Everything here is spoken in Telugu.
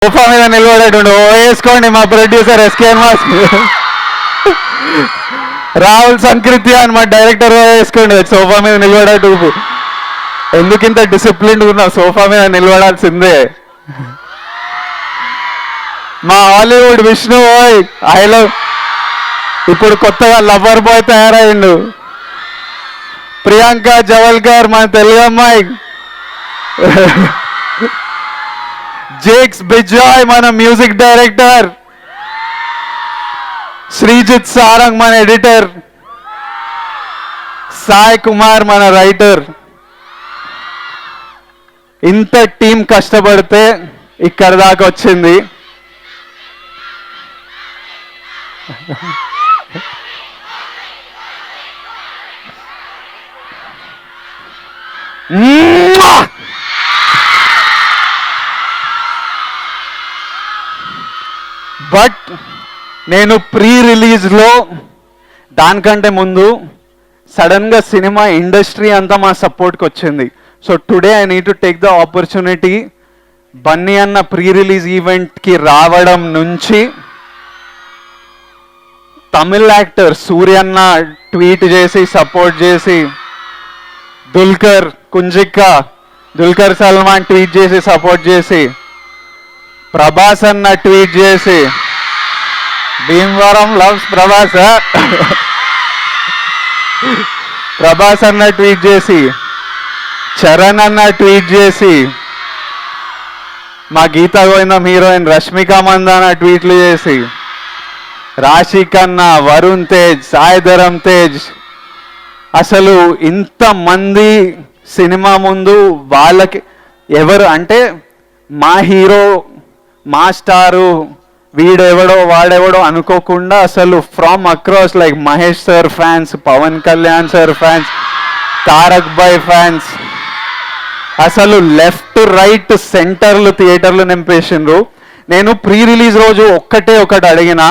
సోఫా మీద నిలబడేటుండు ఓ వేసుకోండి మా ప్రొడ్యూసర్ ఎస్కేఎన్ మాస్ రాహుల్ సంకృతి అని మా డైరెక్టర్ వేసుకోండి సోఫా మీద నిలబడేటు ఎందుకు ఇంత డిసిప్లిన్ ఉన్నావు సోఫా మీద నిలబడాల్సిందే మా హాలీవుడ్ విష్ణు ఓయ్ ఐ లవ్ ఇప్పుడు కొత్తగా లవర్ బాయ్ తయారయ్యిండు ప్రియాంక జవల్కర్ మన తెలుగు అమ్మాయి జేక్స్ బిజాయ్ మన మ్యూజిక్ డైరెక్టర్ శ్రీజిత్ సారంగ్ మన ఎడిటర్ సాయి కుమార్ మన రైటర్ ఇంత టీం కష్టపడితే ఇక్కడ దాకా వచ్చింది బట్ నేను ప్రీ రిలీజ్లో దానికంటే ముందు సడన్గా సినిమా ఇండస్ట్రీ అంతా మా సపోర్ట్కి వచ్చింది so today I need to take the opportunity Bunny అన్న ప్రీ రిలీజ్ ఈవెంట్కి రావడం నుంచి తమిళ్ యాక్టర్ సూర్యన్న ట్వీట్ చేసి సపోర్ట్ చేసి దుల్కర్ సల్మాన్ ట్వీట్ చేసి సపోర్ట్ చేసి ప్రభాస్ అన్న ట్వీట్ చేసి భీమవరం లవ్స్ ప్రభాస్ అన్న ట్వీట్ చేసి చరణ్ అన్న ట్వీట్ చేసి మా గీతా గోవిందం హీరోయిన్ రష్మిక మందాన ట్వీట్లు చేసి రాశి ఖన్నా వరుణ్ తేజ్ సాయిధరం తేజ్ అసలు ఇంతమంది సినిమా ముందు వాళ్ళకి ఎవరు అంటే మా హీరో మా స్టారు వీడెవడో వాడెవడో అనుకోకుండా అసలు from across like Mahesh sir fans Pawan Kalyan sir fans Tarak boy fans అసలు లెఫ్ట్ రైట్ సెంటర్లు థియేటర్లు నింపేసిండ్రు నేను ప్రీ రిలీజ్ రోజు ఒకటి అడిగిన